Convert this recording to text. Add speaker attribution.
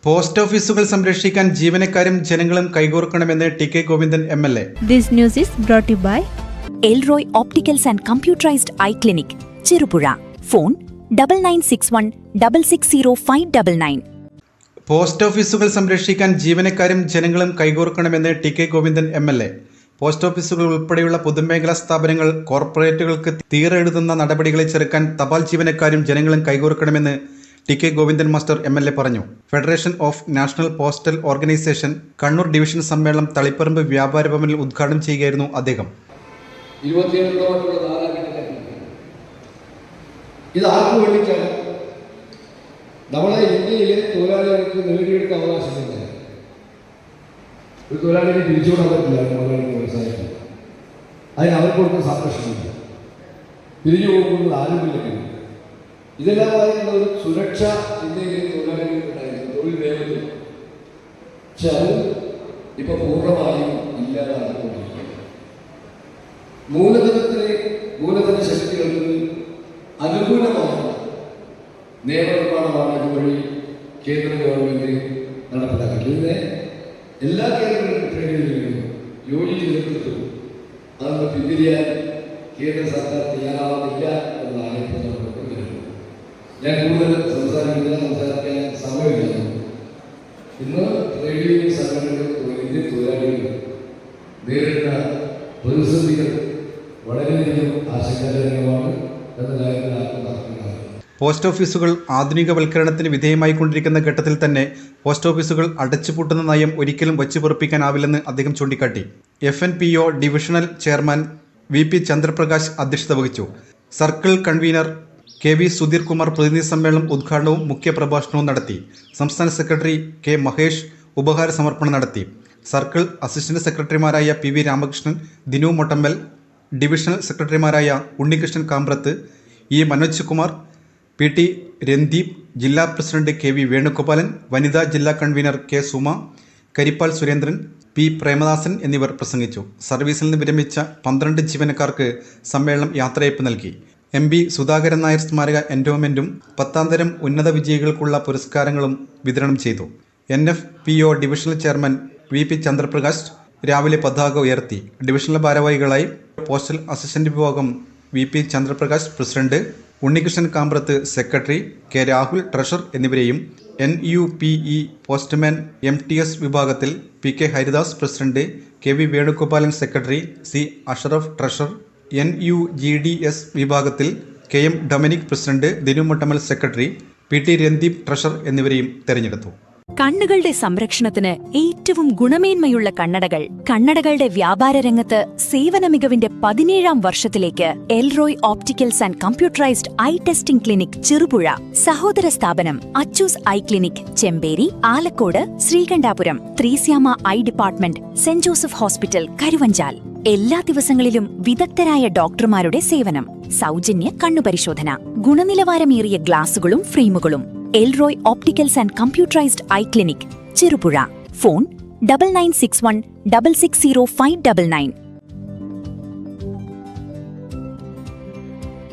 Speaker 1: Post ഓഫീസുകൾ സംരക്ഷിക്കാൻ ജീവനക്കാരും ജനങ്ങളും കൈകോർക്കണമെന്ന് T K. Govindan MLA.
Speaker 2: This news is brought to you by
Speaker 3: Elroy Opticals and Computerized Eye Clinic, Chirupura. Phone 9961660599.
Speaker 1: Post ഓഫീസുകൾ സംരക്ഷിക്കാൻ ജീവനക്കാരും ജനങ്ങളും കൈകോർക്കണമെന്ന് ടി.കെ. ഗോവിന്ദൻ എം.എൽ.എ. പോസ്റ്റ് ഓഫീസുകൾ ഉൾപ്പെടെയുള്ള പൊതുമേഖലാ സ്ഥാപനങ്ങൾ, കോർപ്പറേറ്റുകൾക്ക് തീരെഴുതുന്ന നടപടികളെ ചെറുക്കാൻ തപാൽ ജീവനക്കാരും ജനങ്ങളും കൈകോർക്കണമെന്ന് ടി.കെ. Govindan master MLA. പറഞ്ഞു. Federation of national postal organisation Kannur division സമ്മേളനം തളിപ്പറമ്പ് വ്യാപാര ഭവനിൽ ഉദ്ഘാടനം ചെയ്യുകയായിരുന്നു അദ്ദേഹം.
Speaker 4: ഇത് ആർക്കു വേണ്ടിയിട്ടാണ്? നമ്മളെ ഇന്ത്യയിലെ തൊഴിലാളികൾക്ക് നേടിയെടുത്ത അവകാശമില്ല. ഒരു തൊഴിലാളിയെ തിരിച്ചുവിടാൻ പറ്റില്ല. തൊഴിലാളികൾ വ്യവസായത്തിൽ അതിന് അവർക്ക് കൊടുക്കുന്ന സംരക്ഷണമില്ല, പിരിഞ്ഞു പോകുന്നത് ആരോഗ്യമില്ല. ഇതെല്ലാമായിട്ടുള്ള ഒരു സുരക്ഷ ഇന്ത്യയിലെ തൊഴിലാളികൾക്കുണ്ടായിരുന്നു, തൊഴിൽ നിയമത്തിൽ. പക്ഷെ അത് ഇപ്പൊ പൂർണ്ണമായും ഇല്ലാതാക്കിക്കൊണ്ടിരിക്കുകയാണ്. മൂലധന ശക്തികൾക്ക് അനുകൂലമായ നിയമനിർമ്മാണമാണ് ഇതുവഴി കേന്ദ്ര ഗവൺമെന്റ് നടപ്പിലാക്കുന്നത്. ഇതിനെ എല്ലാ കേന്ദ്രങ്ങളിലും യോജിച്ച് നിൽക്കുന്നു. അതൊന്ന് പിന്തിരിയാൻ കേന്ദ്ര സർക്കാർ തയ്യാറാവുന്നില്ല എന്നതാണ് ഇപ്പോൾ നമ്മൾ കൊണ്ടുവരുന്നത്. ഞാൻ കൂടുതൽ സംസാരിക്കാൻ സമയമില്ല. ഇന്ന് ട്രേഡ് യൂണിയൻ സംഘടനകൾ, ഇന്ത്യൻ തൊഴിലാളികൾ നേരിടുന്ന പ്രതിസന്ധികൾ വളരെയധികം ആശങ്കാജനകമാണ് എന്ന കാര്യത്തിൽ ആർക്കും തർക്കമില്ല.
Speaker 1: പോസ്റ്റ് ഓഫീസുകൾ ആധുനികവൽക്കരണത്തിന് വിധേയമായിക്കൊണ്ടിരിക്കുന്ന ഘട്ടത്തിൽ തന്നെ പോസ്റ്റ് ഓഫീസുകൾ അടച്ചുപൂട്ടുന്ന നയം ഒരിക്കലും വച്ചുപൊറുപ്പിക്കാനാവില്ലെന്ന് അദ്ദേഹം ചൂണ്ടിക്കാട്ടി. FNPO divisional chairman VP Chandraprakash അധ്യക്ഷത വഹിച്ചു. Circle convener KV Sudheer Kumar പ്രതിനിധി സമ്മേളനം ഉദ്ഘാടനവും മുഖ്യപ്രഭാഷണവും നടത്തി. സംസ്ഥാന സെക്രട്ടറി K. മഹേഷ് ഉപഹാര സമർപ്പണം നടത്തി. സർക്കിൾ അസിസ്റ്റന്റ് സെക്രട്ടറിമാരായ PV രാമകൃഷ്ണൻ, ദിനു മൊട്ടമ്പൽ, ഡിവിഷണൽ സെക്രട്ടറിമാരായ ഉണ്ണികൃഷ്ണൻ കാമ്പ്രത്ത്, E. മനോജ് കുമാർ, PT രൺദീപ്, ജില്ലാ പ്രസിഡന്റ് KV വേണുഗോപാലൻ, വനിതാ ജില്ലാ convener K. Suma, Karippal Surendran, P. Premadasan എന്നിവർ പ്രസംഗിച്ചു. സർവീസിൽ നിന്ന് വിരമിച്ച 12 ജീവനക്കാർക്ക് സമ്മേളനം യാത്രയയപ്പ് നൽകി. MB സുധാകരൻ നായർ സ്മാരക എൻഡോമെന്റും 10ാം തരം ഉന്നത വിജയികൾക്കുള്ള പുരസ്കാരങ്ങളും വിതരണം ചെയ്തു. NFPO divisional chairman VP Chandraprakash രാവിലെ പതാക ഉയർത്തി. ഡിവിഷണൽ ഭാരവാഹികളായി പോസ്റ്റൽ അസിസ്റ്റന്റ് വിഭാഗം VP Chandraprakash president, Unnikrishnan Kambrath secretary, K. Rahul treasurer എന്നിവരെയും NUPE പോസ്റ്റ്മാൻ MTS വിഭാഗത്തിൽ PK Haridas president, KV Venugopalan secretary, C. Ashraf treasurer, NUGDS വിഭാഗത്തിൽ KM Dominic president, Dinu Mottamal secretary, PT Randeep treasurer എന്നിവരെയും തെരഞ്ഞെടുത്തു.
Speaker 3: കണ്ണുകളുടെ സംരക്ഷണത്തിന് ഏറ്റവും ഗുണമേന്മയുള്ള കണ്ണടകളുടെ വ്യാപാര രംഗത്ത് സേവന മികവിന്റെ 17ാം വർഷത്തിലേക്ക് Elroy opticals and computerised eye testing clinic, Cherupuzha. സഹോദര സ്ഥാപനം Achoos eye clinic, Chemperi, Alakode, Sreekandapuram, Thresyama eye department, saint Joseph hospital, Karuvanchal. എല്ലാ ദിവസങ്ങളിലും വിദഗ്ധരായ ഡോക്ടർമാരുടെ സേവനം, സൗജന്യ കണ്ണുപരിശോധന, ഗുണനിലവാരമേറിയ ഗ്ലാസുകളും ഫ്രെയിമുകളും. Elroy Opticals and Computerized Eye Clinic, Chirupura. Phone 9961660599.